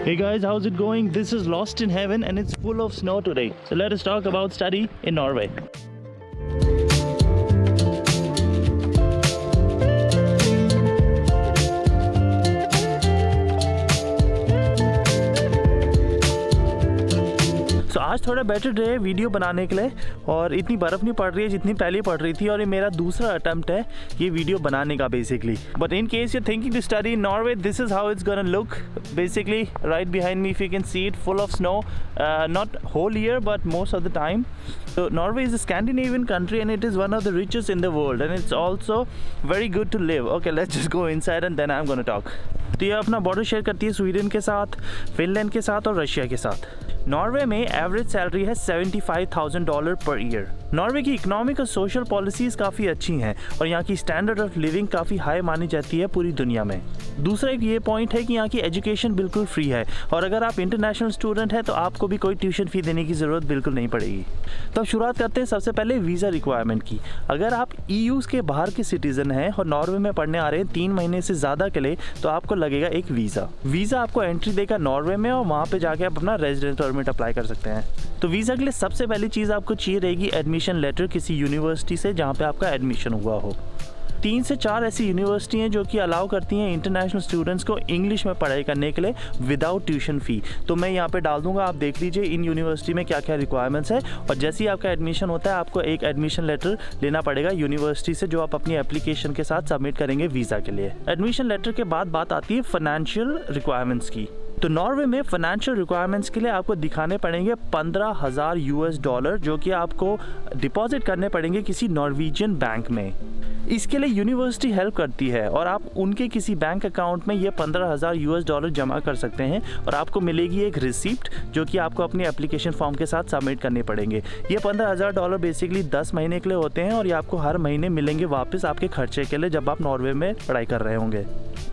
Hey guys, how's it going? This is Lost in Heaven and it's full of snow today. So let us talk about study in Norway. आज थोड़ा better day है video बनाने के लिए और इतनी बर्फ़ नहीं पड़ रही है जितनी पहले पड़ रही थी और ये मेरा दूसरा अटेम्प्ट है ये वीडियो बनाने का basically. But in case you thinking to study in Norway, this is how it's gonna look basically. Right behind me if you can see it, full of snow, not whole year but most of the time. So Norway is a Scandinavian country and it is one of the richest in the world and it's also very good to live. Okay, let's just go inside and then I'm going to talk. तो ये अपना border share करती है Sweden के साथ, Finland के साथ और रशिया के साथ. नॉर्वे में एवरेज सैलरी है $75,000 पर ईयर. नॉर्वे की इकोनॉमिक और सोशल पॉलिसीज़ काफ़ी अच्छी हैं और यहाँ की स्टैंडर्ड ऑफ लिविंग काफ़ी हाई मानी जाती है पूरी दुनिया में. दूसरा एक ये पॉइंट है कि यहाँ की एजुकेशन बिल्कुल फ्री है और अगर आप इंटरनेशनल स्टूडेंट हैं तो आपको भी कोई ट्यूशन फ़ी देने की ज़रूरत बिल्कुल नहीं पड़ेगी. तो अब शुरुआत करते हैं सबसे पहले वीज़ा रिक्वायरमेंट की. अगर आप ईयूज़ के बाहर के सिटीज़न हैं और नॉर्वे में पढ़ने आ रहे हैं 3 महीने से ज़्यादा के लिए तो आपको लगेगा एक वीज़ा आपको एंट्री देगा नॉर्वे में और वहाँ पे जाके आप अपना रेजिडेंट परमिट अप्लाई कर सकते हैं. तो वीज़ा के लिए सबसे पहली चीज़ आपको चाहिए रहेगी एडमिशन लेटर किसी यूनिवर्सिटी से जहाँ पे आपका एडमिशन हुआ हो. 3 से 4 ऐसी यूनिवर्सिटी हैं जो कि अलाउ करती हैं इंटरनेशनल स्टूडेंट्स को इंग्लिश में पढ़ाई करने के लिए विदाउट ट्यूशन फ़ी. तो मैं यहाँ पे डाल दूँगा, आप देख लीजिए इन यूनिवर्सिटी में क्या क्या रिक्वायरमेंट्स है. और जैसे ही आपका एडमिशन होता है आपको एक एडमिशन लेटर लेना पड़ेगा यूनिवर्सिटी से जो आप अपनी एप्लीकेशन के साथ सबमिट करेंगे वीज़ा के लिए. एडमिशन लेटर के बाद बात आती है फाइनेंशियल रिक्वायरमेंट्स की. तो नॉर्वे में फाइनेंशियल रिक्वायरमेंट्स के लिए आपको दिखाने पड़ेंगे $15,000 जो कि आपको डिपॉजिट करने पड़ेंगे किसी नॉर्वेजियन बैंक में. इसके लिए यूनिवर्सिटी हेल्प करती है और आप उनके किसी बैंक अकाउंट में ये $15,000 जमा कर सकते हैं और आपको मिलेगी एक रिसिप्ट जो कि आपको अपनी एप्लीकेशन फॉर्म के साथ सबमिट करने पड़ेंगे. ये $15,000 बेसिकली 10 महीने के लिए होते हैं और ये आपको हर महीने मिलेंगे वापस आपके खर्चे के लिए जब आप नॉर्वे में पढ़ाई कर रहे होंगे.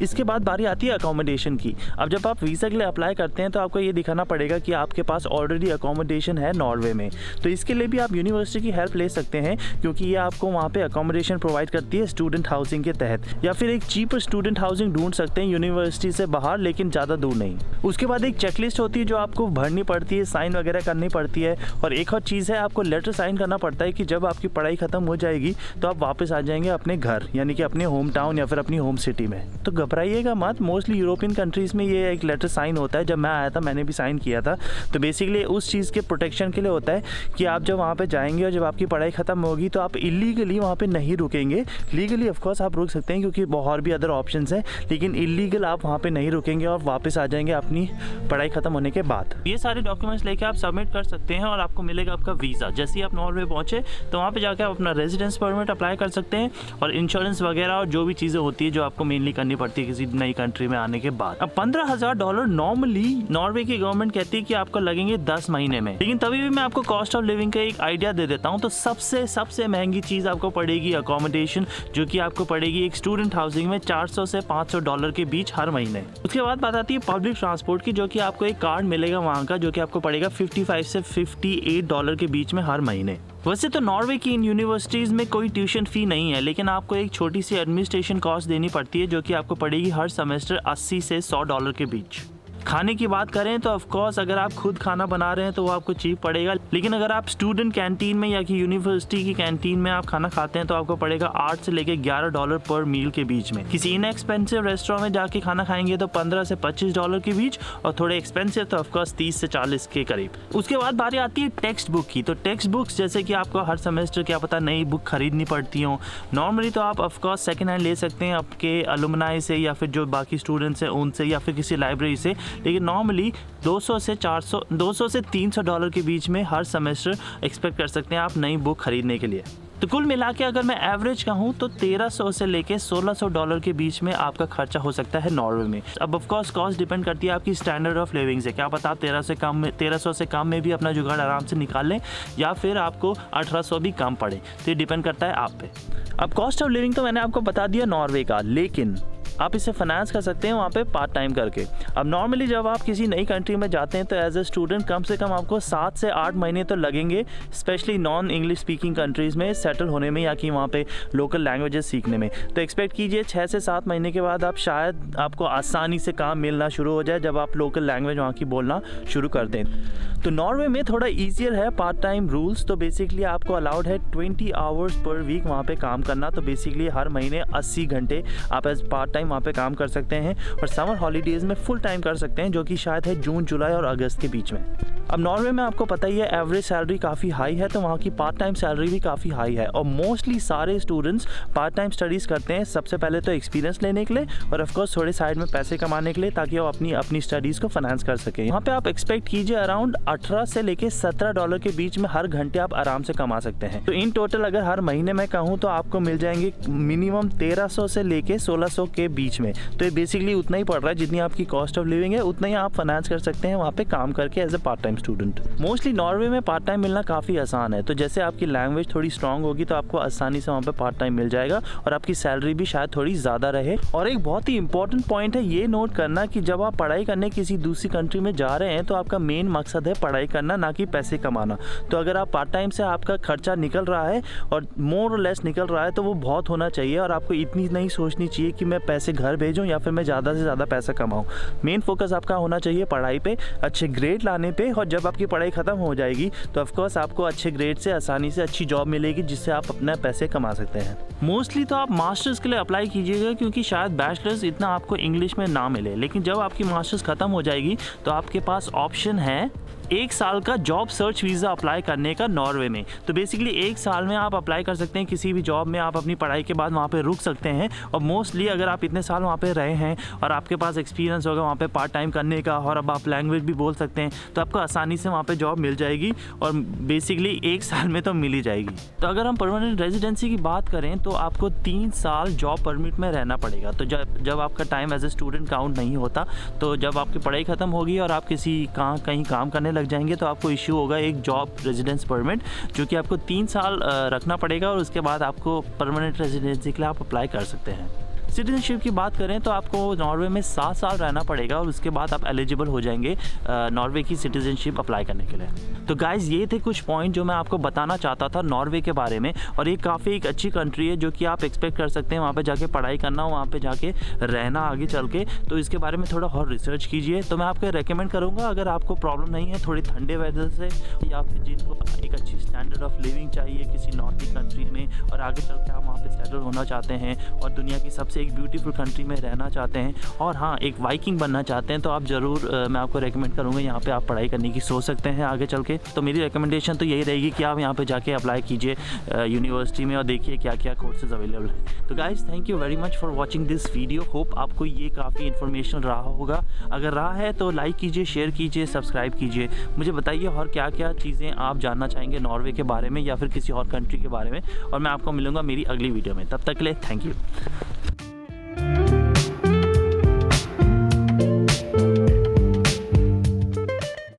इसके बाद बारी आती है अकोमोडेशन की. अब जब आप वीज़ा के लिए अप्लाई करते हैं तो आपको ये दिखाना पड़ेगा कि आपके पास ऑलरेडी अकोमोडेशन है नॉर्वे में. तो इसके लिए भी आप यूनिवर्सिटी की हेल्प ले सकते हैं क्योंकि ये आपको वहाँ पे अकोमोडेशन प्रोवाइड करती है स्टूडेंट हाउसिंग के तहत, या फिर एक चीपर स्टूडेंट हाउसिंग ढूंढ सकते हैं यूनिवर्सिटी से बाहर लेकिन ज़्यादा दूर नहीं. उसके बाद एक चेकलिस्ट होती है जो आपको भरनी पड़ती है, साइन वगैरह करनी पड़ती है. और एक और चीज़ है, आपको लेटर साइन करना पड़ता है कि जब आपकी पढ़ाई ख़त्म हो जाएगी तो आप वापस आ जाएंगे अपने घर, यानी कि अपने होम टाउन या फिर अपनी होम सिटी में. तो घबराइएगा मत, मोस्टली यूरोपियन कंट्रीज़ में ये एक लेटर साइन होता है. जब मैं आया था मैंने भी साइन किया था. तो बेसिकली उस चीज़ के प्रोटेक्शन के लिए होता है कि आप जब वहाँ पे जाएंगे और जब आपकी पढ़ाई ख़त्म होगी तो आप इलीगली वहाँ पे नहीं रुकेंगे. लीगली ऑफकोर्स आप रुक सकते हैं क्योंकि और भी अदर ऑप्शंस हैं, लेकिन इलीगल आप वहाँ पे नहीं रुकेंगे और वापस आ जाएंगे अपनी पढ़ाई ख़त्म होने के बाद. ये सारे डॉक्यूमेंट्स लेके आप सबमिट कर सकते हैं और आपको मिलेगा आपका वीज़ा. जैसे ही आप नॉर्वे पहुँचे तो वहाँ पे जाकर आप अपना रेजिडेंस परमिट अप्लाई कर सकते हैं और इंश्योरेंस वगैरह और जो भी चीज़ें होती है जो आपको मेनली करनी पड़ती है किसी नई कंट्री में आने के बाद. अब $15,000 नॉर्मली नॉर्वे की गवर्नमेंट कहती है कि आपको लगेंगे 10 महीने में, लेकिन तभी भी मैं आपको कॉस्ट ऑफ लिविंग का एक आइडिया दे देता हूँ. तो सबसे महंगी चीज़ आपको पड़ेगी अकोमोडेशन, जो कि आपको पड़ेगी एक स्टूडेंट हाउसिंग में $400 से $500 के बीच हर महीने. उसके बाद बात आती है पब्लिक ट्रांसपोर्ट की, जो कि आपको एक कार्ड मिलेगा वहाँ का जो कि आपको पड़ेगा $55 से $58 के बीच में हर महीने. वैसे तो नॉर्वे की इन यूनिवर्सिटीज़ में कोई ट्यूशन फ़ी नहीं है, लेकिन आपको एक छोटी सी एडमिनिस्ट्रेशन कॉस्ट देनी पड़ती है जो कि आपको पड़ेगी हर सेमेस्टर $80 से $100 के बीच. खाने की बात करें तो ऑफ कोर्स अगर आप खुद खाना बना रहे हैं तो वो आपको चीप पड़ेगा, लेकिन अगर आप स्टूडेंट कैंटीन में या कि यूनिवर्सिटी की कैंटीन में आप खाना खाते हैं तो आपको पड़ेगा $8 से लेके $11 पर मील के बीच में. किसी इनएक्सपेंसिव रेस्टोरेंट में जाके खाना खाएंगे तो $15 से $25 के बीच, और थोड़े एक्सपेंसिव तो ऑफकोर्स $30 से $40 के करीब. उसके बाद बारी आती है टेक्स्ट बुक की. तो टेक्स्ट बुक्स जैसे कि आपको हर सेमेस्टर क्या पता नई बुक खरीदनी पड़ती हो. नॉर्मली तो आप ऑफकोर्स सेकेंड हैंड ले सकते हैं आपके अलुमनाई से या फिर जो बाकी स्टूडेंट्स हैं उनसे या फिर किसी लाइब्रेरी से, लेकिन नॉर्मली $200 से $300 के बीच में हर सेमेस्टर एक्सपेक्ट कर सकते हैं आप नई बुक खरीदने के लिए. तो कुल मिला के अगर मैं एवरेज कहूँ तो $1,300 से लेके $1,600 के बीच में आपका खर्चा हो सकता है नॉर्वे में. अब ऑफकोर्स कॉस्ट डिपेंड करती है आपकी स्टैंडर्ड ऑफ लिविंग से. क्या पता आप 1300 से कम में भी अपना जुगाड़ आराम से निकाल लें या फिर आपको 1800 भी कम पड़े. तो ये डिपेंड करता है आप पे. अब कॉस्ट ऑफ लिविंग तो मैंने आपको बता दिया नॉर्वे का, लेकिन आप इसे फाइनेंस कर सकते हैं वहाँ पे पार्ट टाइम करके। अब नॉर्मली जब आप किसी नई कंट्री में जाते हैं तो एज अ स्टूडेंट कम से कम आपको 7 से 8 महीने तो लगेंगे, specially non English speaking countries में सेटल होने में या कि वहाँ पे लोकल लैंग्वेजेस सीखने में। तो एक्सपेक्ट कीजिए 6 से 7 महीने के बाद आप शायद आपको आसानी से काम मिलना शुरू हो जाए जब आप लोकल लैंग्वेज वहाँ की बोलना शुरू कर दें। तो नॉर्वे में थोड़ा ईजियर है पार्ट टाइम रूल्स। तो बेसिकली आपको अलाउड है 20 आवर्स पर वीक वहाँ पे काम करना। तो बेसिकली हर महीने 80 घंटे आप एज पार्ट टाइम वहाँ पे काम कर सकते हैं और समर हॉलीडेज़ में फुल टाइम कर सकते हैं, जो कि शायद है जून, जुलाई और अगस्त के बीच में। अब नॉर्वे में आपको पता ही है एवरेज सैलरी काफ़ी हाई है, तो वहाँ की पार्ट टाइम सैलरी भी काफ़ी हाई है और मोस्टली सारे स्टूडेंट्स पार्ट टाइम स्टडीज़ करते हैं सबसे पहले तो एक्सपीरियंस लेने के लिए और ऑफकोर्स थोड़े साइड में पैसे कमाने के लिए, ताकि वो अपनी स्टडीज़ को फाइनेंस कर सकें। यहाँ पे आप एक्सपेक्ट कीजिए अराउंड 18 से लेके $17 के बीच में हर घंटे आप आराम से कमा सकते हैं। तो इन टोटल अगर हर महीने में कहूँ तो आपको मिल जाएंगे मिनिमम 1300 से लेके 1600 के बीच में। तो ये बेसिकली उतना ही पड़ रहा है जितनी आपकी कॉस्ट ऑफ लिविंग है, उतना ही आप फाइनेंस कर सकते हैं वहाँ पे काम करके as a part time student. Mostly Norway में पार्ट टाइम मिलना काफ़ी आसान है। तो जैसे आपकी लैंग्वेज थोड़ी स्ट्रांग होगी तो आपको आसानी से वहाँ पे पार्ट टाइम मिल जाएगा और आपकी सैलरी भी शायद थोड़ी ज़्यादा रहे। और एक बहुत ही इंपॉर्टेंट पॉइंट है ये नोट करना कि जब आप पढ़ाई करने किसी दूसरी कंट्री में जा रहे हैं तो आपका मेन मकसद है पढ़ाई करना, ना कि पैसे कमाना। तो अगर आप पार्ट टाइम से आपका खर्चा निकल रहा है और मोर और लेस निकल रहा है तो वो बहुत होना चाहिए और आपको इतनी नहीं सोचनी चाहिए कि मैं पैसे घर भेजूँ या फिर मैं ज़्यादा से ज़्यादा पैसा कमाऊँ। मेन फोकस आपका होना चाहिए पढ़ाई पे, अच्छे ग्रेड लाने पे, और जब आपकी पढ़ाई ख़त्म हो जाएगी तो ऑफकोर्स आपको अच्छे ग्रेड से आसानी से अच्छी जॉब मिलेगी जिससे आप अपने पैसे कमा सकते हैं। मोस्टली तो आप मास्टर्स के लिए अप्लाई कीजिएगा क्योंकि शायद बैचलर्स इतना आपको इंग्लिश में ना मिले, लेकिन जब आपकी मास्टर्स ख़त्म हो जाएगी तो आपके पास ऑप्शन है 1 साल का जॉब सर्च वीज़ा अप्लाई करने का नॉर्वे में। तो बेसिकली 1 साल में आप अप्लाई कर सकते हैं किसी भी जॉब में, आप अपनी पढ़ाई के बाद वहाँ पे रुक सकते हैं। और मोस्टली अगर आप इतने साल वहाँ पे रहे हैं और आपके पास एक्सपीरियंस होगा वहाँ पे पार्ट टाइम करने का और अब आप लैंग्वेज भी बोल सकते हैं तो आपको आसानी से वहाँ पे जॉब मिल जाएगी और बेसिकली 1 साल में तो मिल ही जाएगी। तो अगर हम परमानेंट रेजिडेंसी की बात करें तो आपको 3 साल जॉब परमिट में रहना पड़ेगा। तो जब आपका time as a student count नहीं होता, तो जब आपकी पढ़ाई ख़त्म होगी और आप कहीं काम करने लग जाएंगे तो आपको इश्यू होगा एक जॉब रेजिडेंस परमिट, जो कि आपको 3 साल रखना पड़ेगा और उसके बाद आपको परमानेंट रेजिडेंसी के लिए आप अप्लाई कर सकते हैं। सिटीजनशिप की बात करें तो आपको नॉर्वे में 7 साल रहना पड़ेगा और उसके बाद आप एलिजिबल हो जाएंगे नॉर्वे की सिटीजनशिप अप्लाई करने के लिए। तो गाइज़ ये थे कुछ पॉइंट जो मैं आपको बताना चाहता था नॉर्वे के बारे में। और ये काफ़ी एक अच्छी कंट्री है जो कि आप एक्सपेक्ट कर सकते हैं वहाँ पे जाके पढ़ाई करना, वहाँ पे जाके रहना आगे चल के। तो इसके बारे में थोड़ा और रिसर्च कीजिए। तो मैं आपको रेकमेंड करूँगा अगर आपको प्रॉब्लम नहीं है थोड़ी ठंडे वेदर से, या फिर जिनको एक अच्छी स्टैंडर्ड ऑफ लिविंग चाहिए किसी नॉर्थ कंट्री में और आगे चल के आप वहाँ पर सेटल होना चाहते हैं और दुनिया की सबसे एक ब्यूटीफुल कंट्री में रहना चाहते हैं और हाँ एक वाइकिंग बनना चाहते हैं, तो आप ज़रूर मैं आपको रेकमेंड करूँगा यहाँ पे आप पढ़ाई करने की सोच सकते हैं आगे चल के। तो मेरी रिकमेंडेशन तो यही रहेगी कि आप यहाँ पे जाके अप्लाई कीजिए यूनिवर्सिटी में और देखिए क्या क्या कोर्सेज अवेलेबल हैं। तो guys thank you very much for watching this video. Hope आपको ये काफ़ी इन्फॉर्मेशन रहा होगा। अगर रहा है तो लाइक कीजिए, शेयर कीजिए, सब्सक्राइब कीजिए। मुझे बताइए और क्या क्या चीज़ें आप जानना चाहेंगे नॉर्वे के बारे में या फिर किसी और कंट्री के बारे में, और मैं आपको मिलूँगा मेरी अगली वीडियो में। तब तक के लिए थैंक यू।